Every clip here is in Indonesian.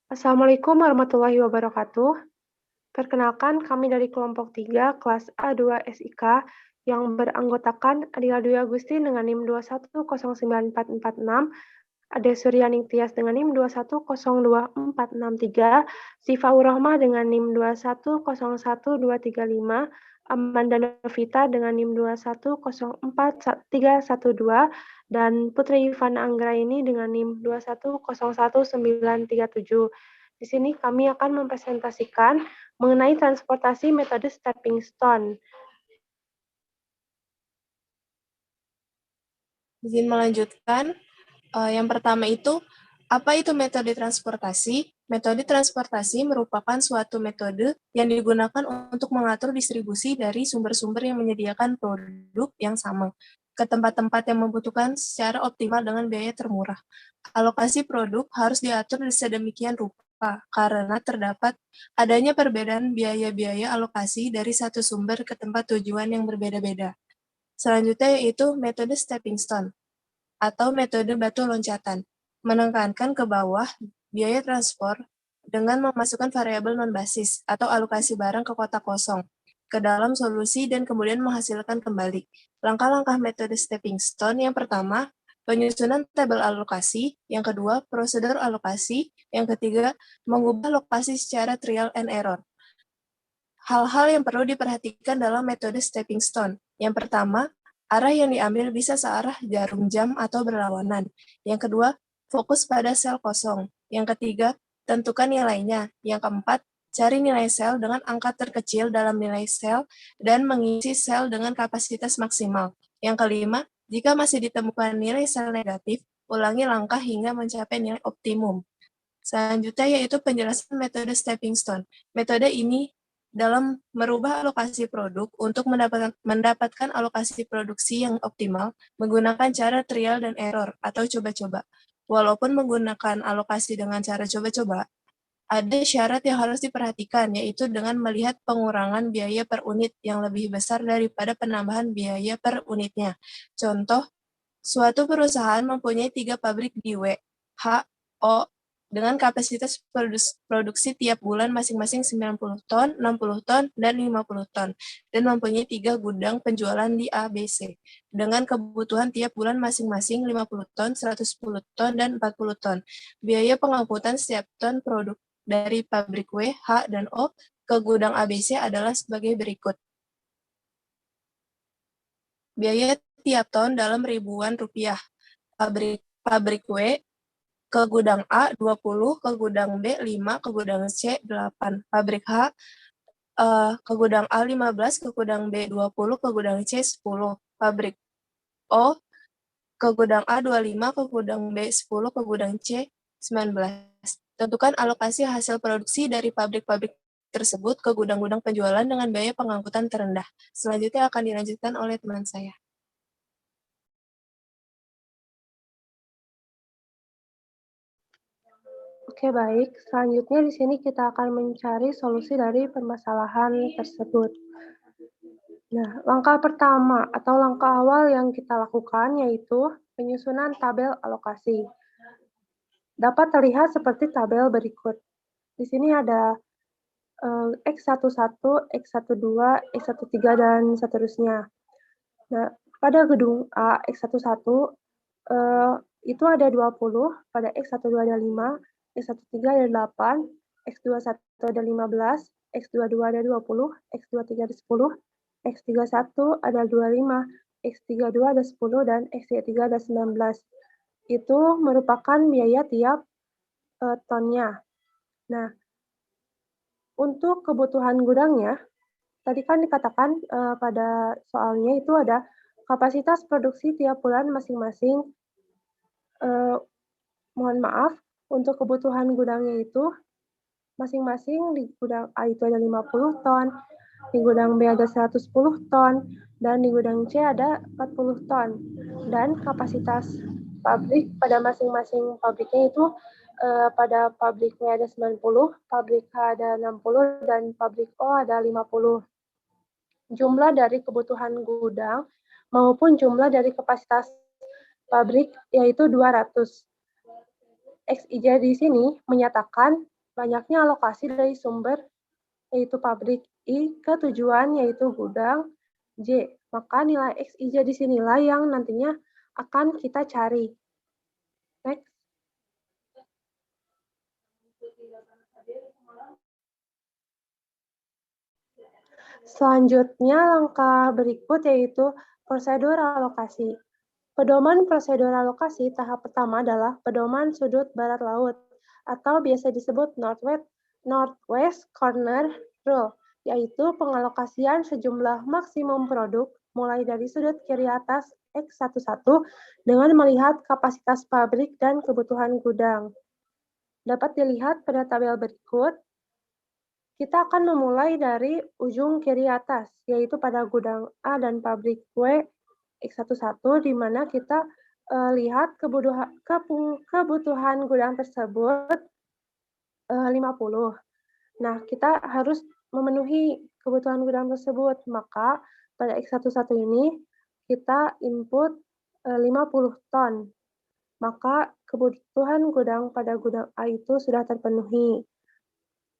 Assalamualaikum warahmatullahi wabarakatuh. Perkenalkan, kami dari kelompok 3 kelas A2 SIK yang beranggotakan Adila Dwi Agustin dengan NIM 2109446, Ade Suryaning Tias dengan NIM 2102463, Sifaur Rohmah dengan NIM 2101235, Amanda Novita dengan NIM 2104312, dan Putri Ivana Anggraini dengan NIM 2101937. Di sini kami akan mempresentasikan mengenai transportasi metode stepping stone. Izin melanjutkan, yang pertama itu, apa itu metode transportasi? Metode transportasi merupakan suatu metode yang digunakan untuk mengatur distribusi dari sumber-sumber yang menyediakan produk yang sama ke tempat-tempat yang membutuhkan secara optimal dengan biaya termurah. Alokasi produk harus diatur sedemikian rupa karena terdapat adanya perbedaan biaya-biaya alokasi dari satu sumber ke tempat tujuan yang berbeda-beda. Selanjutnya yaitu metode stepping stone atau metode batu loncatan, menekankan ke bawah biaya transport dengan memasukkan variabel non-basis atau alokasi barang ke kotak kosong ke dalam solusi dan kemudian menghasilkan kembali. Langkah-langkah metode stepping stone yang pertama, penyusunan tabel alokasi, yang kedua, prosedur alokasi, yang ketiga, mengubah lokasi secara trial and error. Hal-hal yang perlu diperhatikan dalam metode stepping stone. Yang pertama, arah yang diambil bisa searah jarum jam atau berlawanan. Yang kedua, fokus pada sel kosong. Yang ketiga, tentukan nilainya. Yang keempat, cari nilai sel dengan angka terkecil dalam nilai sel dan mengisi sel dengan kapasitas maksimal. Yang kelima, jika masih ditemukan nilai sel negatif, ulangi langkah hingga mencapai nilai optimum. Selanjutnya yaitu penjelasan metode stepping stone. Metode ini dalam merubah alokasi produk untuk mendapatkan alokasi produksi yang optimal menggunakan cara trial dan error atau coba-coba. Walaupun menggunakan alokasi dengan cara coba-coba, ada syarat yang harus diperhatikan, yaitu dengan melihat pengurangan biaya per unit yang lebih besar daripada penambahan biaya per unitnya. Contoh, suatu perusahaan mempunyai 3 pabrik di W, H, O, dengan kapasitas produksi tiap bulan masing-masing 90 ton, 60 ton, dan 50 ton, dan mempunyai 3 gudang penjualan di A, B, C, dengan kebutuhan tiap bulan masing-masing 50 ton, 110 ton, dan 40 ton. Biaya pengangkutan setiap ton produk dari pabrik W, H, dan O ke gudang ABC adalah sebagai berikut. Biaya tiap ton dalam ribuan rupiah. Pabrik W ke gudang A 20, ke gudang B 5, ke gudang C 8. Pabrik H ke gudang A 15, ke gudang B 20, ke gudang C 10. Pabrik O ke gudang A 25, ke gudang B 10, ke gudang C 19. Tentukan alokasi hasil produksi dari pabrik-pabrik tersebut ke gudang-gudang penjualan dengan biaya pengangkutan terendah. Selanjutnya akan dilanjutkan oleh teman saya. Oke, baik. Selanjutnya di sini kita akan mencari solusi dari permasalahan tersebut. Nah, langkah pertama atau langkah awal yang kita lakukan yaitu penyusunan tabel alokasi. Dapat terlihat seperti tabel berikut. Di sini ada X11, X12, X13, dan seterusnya. Nah, pada gedung A, X11, itu ada 20, pada X12 ada 5, X13 ada 8, X21 ada 15, X22 ada 20, X23 ada 10, X31 ada 25, X32 ada 10, dan X33 ada 19. Itu merupakan biaya tiap tonnya. Nah, untuk kebutuhan gudangnya, tadi kan dikatakan pada soalnya itu ada kapasitas produksi tiap bulan masing-masing. Mohon maaf, untuk kebutuhan gudangnya itu masing-masing di gudang A itu ada 50 ton, di gudang B ada 110 ton, dan di gudang C ada 40 ton. Dan kapasitas pabrik pada masing-masing pabriknya itu pada pabrik B ada 90, pabrik H ada 60, dan pabrik O ada 50. Jumlah dari kebutuhan gudang maupun jumlah dari kapasitas pabrik yaitu 200. XIJ di sini menyatakan banyaknya alokasi dari sumber yaitu pabrik, I ke tujuan yaitu gudang, J. Maka nilai XIJ di sinilah yang nantinya akan kita cari. Next. Selanjutnya langkah berikut yaitu prosedur alokasi. Pedoman prosedur alokasi tahap pertama adalah pedoman sudut barat laut atau biasa disebut Northwest Corner Rule, yaitu pengalokasian sejumlah maksimum produk mulai dari sudut kiri atas X11 dengan melihat kapasitas pabrik dan kebutuhan gudang. Dapat dilihat pada tabel berikut. Kita akan memulai dari ujung kiri atas, yaitu pada gudang A dan pabrik W X11, di mana kita lihat kebutuhan gudang tersebut 50. Nah, kita harus memenuhi kebutuhan gudang tersebut. Maka pada X11 ini kita input 50 ton. Maka kebutuhan gudang pada gudang A itu sudah terpenuhi.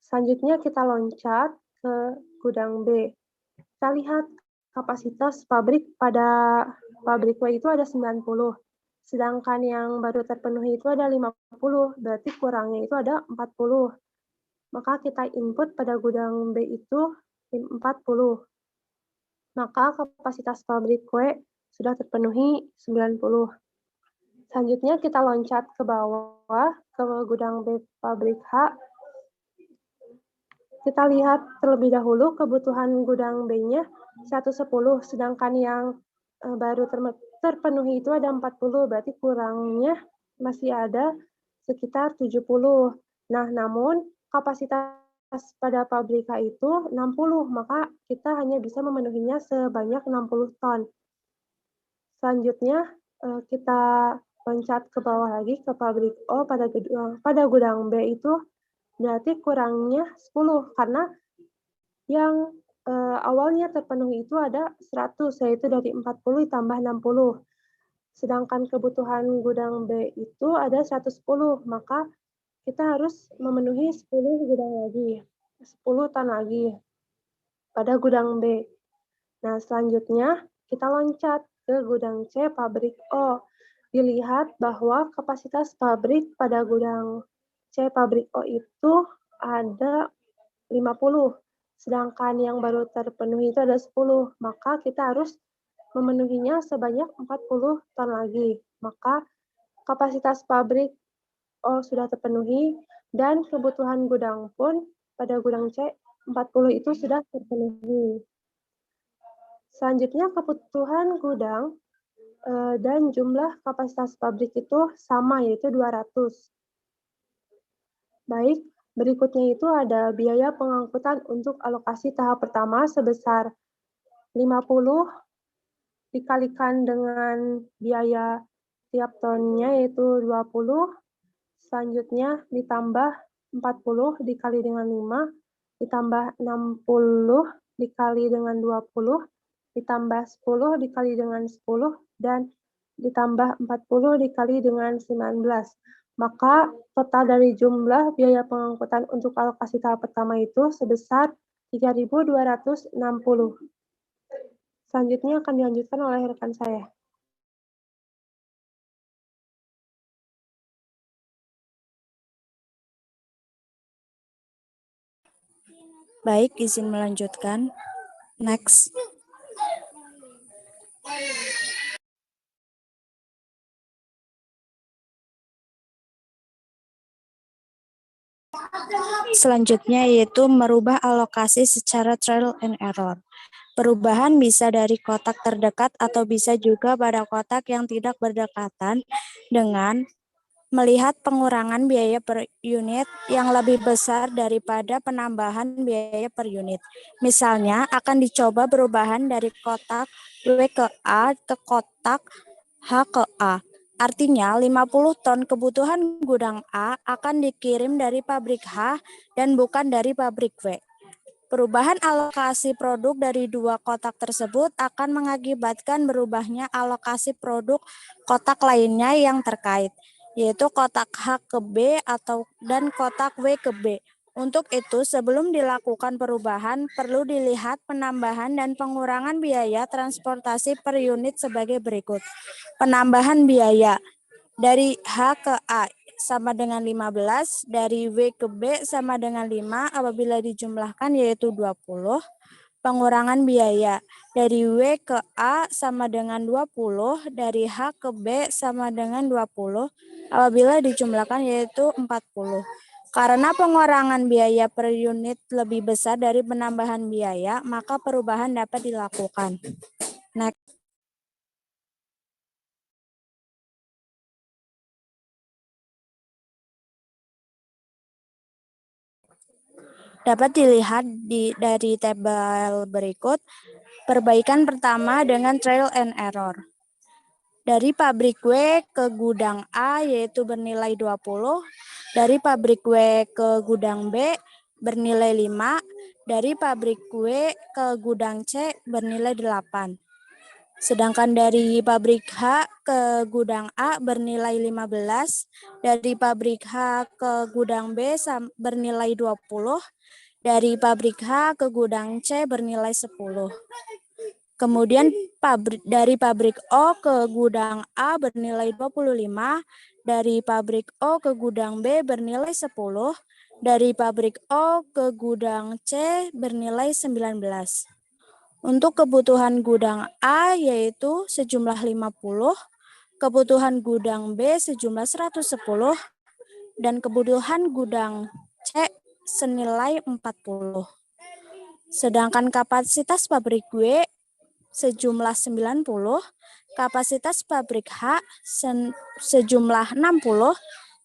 Selanjutnya kita loncat ke gudang B. Kita lihat kapasitas pabrik pada pabrik W itu ada 90. Sedangkan yang baru terpenuhi itu ada 50, berarti kurangnya itu ada 40. Maka kita input pada gudang B itu 40. Maka kapasitas pabrik W sudah terpenuhi 90. Selanjutnya kita loncat ke bawah ke gudang B pabrik H. Kita lihat terlebih dahulu kebutuhan gudang B-nya 110, sedangkan yang baru terpenuhi itu ada 40, berarti kurangnya masih ada sekitar 70. Nah, namun kapasitas pada pabrik H itu 60, maka kita hanya bisa memenuhinya sebanyak 60 ton. Selanjutnya kita loncat ke bawah lagi ke pabrik O pada gudang B itu berarti kurangnya 10 karena yang awalnya terpenuhi itu ada 100, yaitu dari 40 ditambah 60. Sedangkan kebutuhan gudang B itu ada 110, maka kita harus memenuhi 10 gudang lagi, 10 ton lagi pada gudang B. Nah, selanjutnya kita loncat ke gudang C pabrik O. Dilihat bahwa kapasitas pabrik pada gudang C pabrik O itu ada 50, sedangkan yang baru terpenuhi itu ada 10, maka kita harus memenuhinya sebanyak 40 ton lagi. Maka kapasitas pabrik O sudah terpenuhi dan kebutuhan gudang pun pada gudang C 40 itu sudah terpenuhi. Selanjutnya kebutuhan gudang dan jumlah kapasitas pabrik itu sama, yaitu 200. Baik, berikutnya itu ada biaya pengangkutan untuk alokasi tahap pertama sebesar 50 dikalikan dengan biaya tiap tonnya yaitu 20, selanjutnya ditambah 40 dikali dengan 5, ditambah 60 dikali dengan 20, ditambah 10 dikali dengan 10, dan ditambah 40 dikali dengan 19. Maka total dari jumlah biaya pengangkutan untuk alokasi tahap pertama itu sebesar 3.260. Selanjutnya akan dilanjutkan oleh rekan saya. Baik, izin melanjutkan. Next. Selanjutnya yaitu merubah alokasi secara trial and error. Perubahan bisa dari kotak terdekat atau bisa juga pada kotak yang tidak berdekatan dengan melihat pengurangan biaya per unit yang lebih besar daripada penambahan biaya per unit. Misalnya akan dicoba perubahan dari kotak W ke A ke kotak H ke A. Artinya 50 ton kebutuhan gudang A akan dikirim dari pabrik H dan bukan dari pabrik W. Perubahan alokasi produk dari dua kotak tersebut akan mengakibatkan berubahnya alokasi produk kotak lainnya yang terkait. yaitu kotak H ke B dan kotak W ke B. Untuk itu, sebelum dilakukan perubahan, perlu dilihat penambahan dan pengurangan biaya transportasi per unit sebagai berikut. Penambahan biaya dari H ke A sama dengan 15, dari W ke B sama dengan 5 apabila dijumlahkan yaitu 20. Pengurangan biaya dari W ke A sama dengan 20, dari H ke B sama dengan 20, apabila dijumlahkan yaitu 40. Karena pengurangan biaya per unit lebih besar dari penambahan biaya, maka perubahan dapat dilakukan. Next. Dapat dilihat dari tabel berikut. Perbaikan pertama dengan trial and error. Dari pabrik W ke gudang A yaitu bernilai 20, dari pabrik W ke gudang B bernilai 5, dari pabrik W ke gudang C bernilai 8. Sedangkan dari pabrik H ke gudang A bernilai 15, dari pabrik H ke gudang B bernilai 20, dari pabrik H ke gudang C bernilai 10. Kemudian dari pabrik O ke gudang A bernilai 25, dari pabrik O ke gudang B bernilai 10, dari pabrik O ke gudang C bernilai 19. Untuk kebutuhan gudang A yaitu sejumlah 50, kebutuhan gudang B sejumlah 110, dan kebutuhan gudang C senilai 40. Sedangkan kapasitas pabrik W sejumlah 90, kapasitas pabrik H sejumlah 60,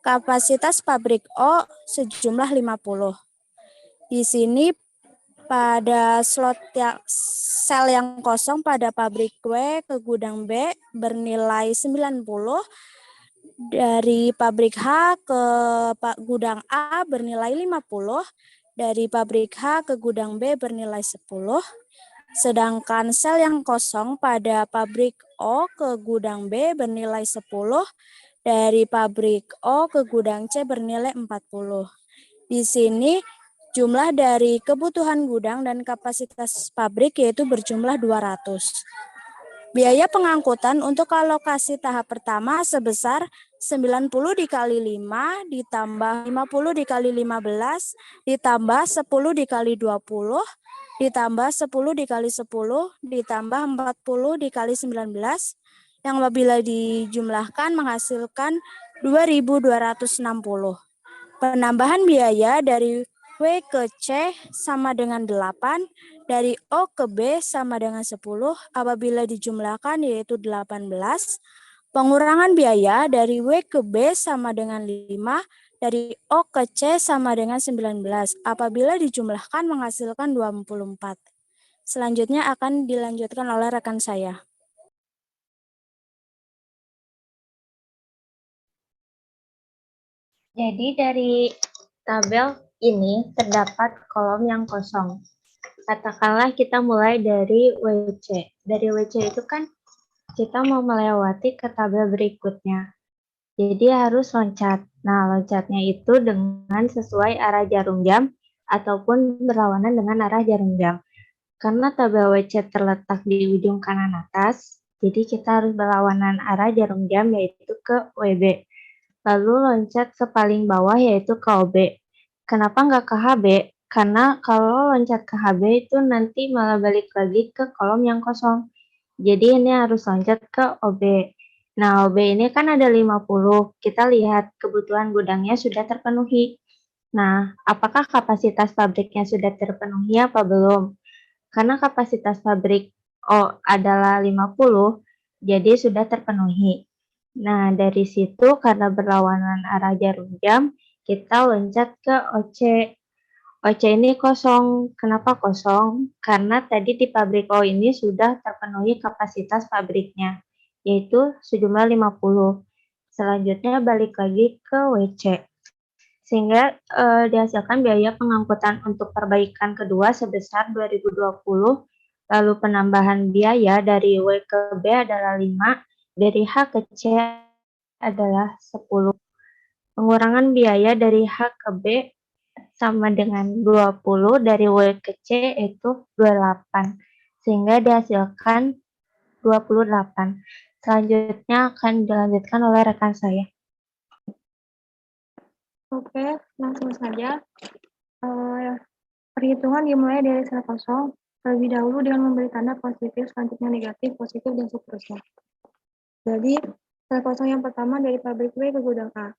kapasitas pabrik O sejumlah 50. Di sini pada sel yang kosong pada pabrik W ke gudang B bernilai 90, dari pabrik H ke gudang A bernilai 50, dari pabrik H ke gudang B bernilai 10, sedangkan sel yang kosong pada pabrik O ke gudang B bernilai 10, dari pabrik O ke gudang C bernilai 40. Di sini jumlah dari kebutuhan gudang dan kapasitas pabrik yaitu berjumlah 200. Biaya pengangkutan untuk alokasi tahap pertama sebesar 90 dikali 5 ditambah 50 dikali 15 ditambah 10 dikali 20 ditambah 10 dikali 10 ditambah 40 dikali 19 yang apabila dijumlahkan menghasilkan 2.260. Penambahan biaya dari W ke C sama dengan 8, dari O ke B sama dengan 10 apabila dijumlahkan yaitu 18. Pengurangan biaya dari W ke B sama dengan 5, dari O ke C sama dengan 19 apabila dijumlahkan menghasilkan 24. Selanjutnya akan dilanjutkan oleh rekan saya. Jadi dari tabel ini terdapat kolom yang kosong. Katakanlah kita mulai dari WC. Dari WC itu kan kita mau melewati ke tabel berikutnya. Jadi harus loncat. Nah, loncatnya itu dengan sesuai arah jarum jam ataupun berlawanan dengan arah jarum jam. Karena tabel WC terletak di ujung kanan atas, jadi kita harus berlawanan arah jarum jam yaitu ke WB. Lalu loncat ke paling bawah yaitu ke OB. Kenapa nggak ke HB? Karena kalau loncat ke HB itu nanti malah balik lagi ke kolom yang kosong. Jadi ini harus loncat ke OB. Nah, OB ini kan ada 50. Kita lihat kebutuhan gudangnya sudah terpenuhi. Nah, apakah kapasitas pabriknya sudah terpenuhi apa belum? Karena kapasitas pabrik O adalah 50, jadi sudah terpenuhi. Nah, dari situ karena berlawanan arah jarum jam, kita loncat ke OC. OC ini kosong. Kenapa kosong? Karena tadi di pabrik O ini sudah terpenuhi kapasitas pabriknya, yaitu sejumlah 50. Selanjutnya balik lagi ke WC. Sehingga dihasilkan biaya pengangkutan untuk perbaikan kedua sebesar 2020, lalu penambahan biaya dari W ke B adalah 5, dari H ke C adalah 10. Pengurangan biaya dari H ke B sama dengan 20 dari W ke C itu 28. Sehingga dihasilkan 28. Selanjutnya akan dilanjutkan oleh rekan saya. Oke, langsung saja. Perhitungan dimulai dari sel kosong, terlebih dahulu dengan memberi tanda positif, selanjutnya negatif, positif, dan seterusnya. Jadi, sel kosong yang pertama dari pabrik B ke gudang A.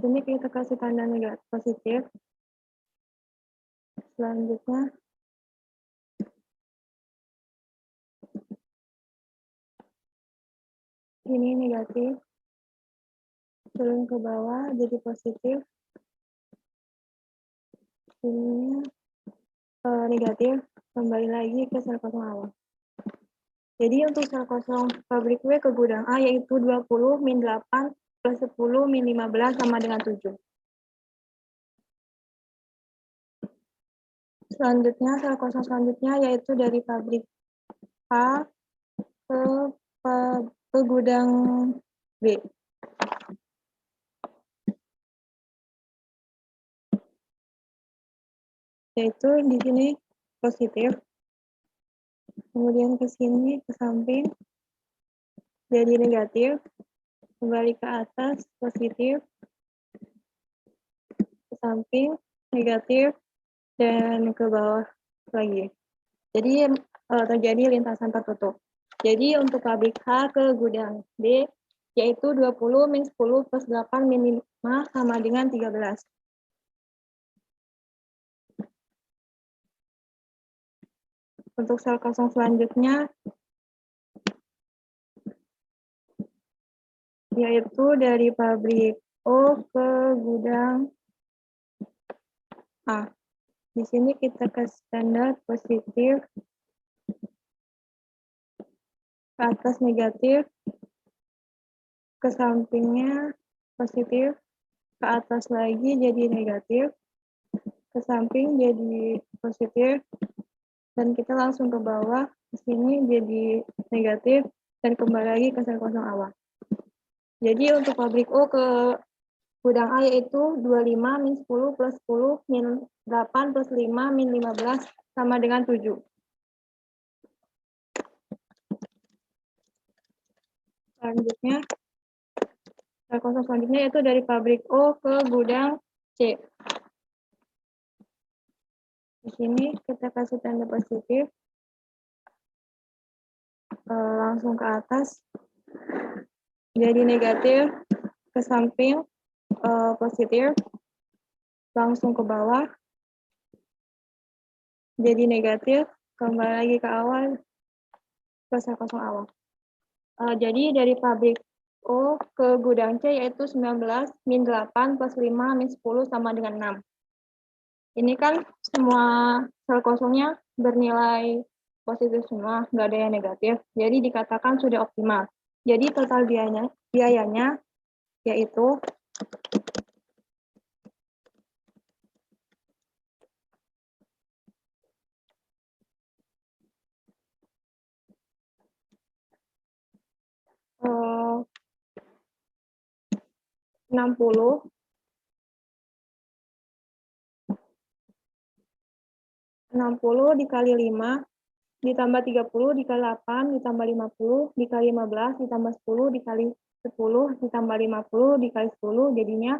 Ini kita kasih tanda negatif positif. Selanjutnya, ini negatif. Turun ke bawah, jadi positif. Ini negatif, kembali lagi ke sel kosong awal. Jadi untuk sel kosong pabrik W ke gudang A yaitu 20 min 8 plus 10 min 15 sama dengan 7. Selanjutnya sel kosong selanjutnya yaitu dari pabrik A ke gudang B. Yaitu di sini positif. Kemudian ke sini ke samping jadi negatif, kembali ke atas positif, ke samping negatif, dan ke bawah lagi. Jadi terjadi lintasan tertutup. Jadi untuk pabrik H ke gudang B yaitu 20 min 10 plus 8 min 5 sama dengan 13. Untuk sel kosong selanjutnya yaitu dari pabrik O ke gudang A. Di sini kita kasih tanda positif, ke atas negatif, ke sampingnya positif, ke atas lagi jadi negatif, ke samping jadi positif, dan kita langsung ke bawah, ke sini jadi negatif, dan kembali lagi ke sel kosong awal. Jadi untuk pabrik O ke gudang A yaitu 25 min 10 plus 10 min 8 plus 5 min 15 sama dengan 7. Selanjutnya, sel kosong selanjutnya yaitu dari pabrik O ke gudang C. Di sini kita kasih tanda positif, langsung ke atas, jadi negatif, ke samping positif, langsung ke bawah, jadi negatif, kembali lagi ke awal, ke sel kosong awal. Jadi dari pabrik O ke gudang C yaitu 19 min 8 plus 5 min 10 sama dengan 6. Ini kan semua sel kosongnya bernilai positif semua, nggak ada yang negatif. Jadi dikatakan sudah optimal. Jadi total biayanya yaitu eh, 60 dikali 5 ditambah 30 dikali 8 ditambah 50 dikali 15 ditambah 10 dikali 10 ditambah 50 dikali 10 jadinya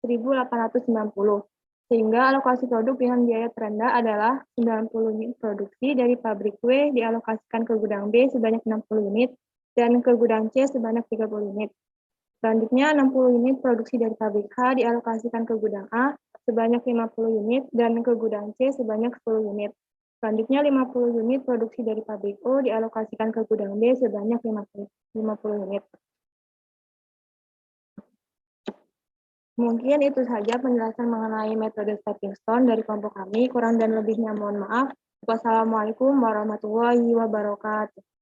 1890. Sehingga alokasi produk dengan biaya terendah adalah 90 unit produksi dari pabrik W dialokasikan ke gudang B sebanyak 60 unit dan ke gudang C sebanyak 30 unit. Selanjutnya 60 unit produksi dari pabrik H dialokasikan ke gudang A sebanyak 50 unit dan ke gudang C sebanyak 10 unit. Selanjutnya 50 unit produksi dari pabrik O dialokasikan ke gudang B sebanyak 50 unit. Mungkin itu saja penjelasan mengenai metode stepping stone dari kelompok kami. Kurang dan lebihnya mohon maaf. Wassalamualaikum warahmatullahi wabarakatuh.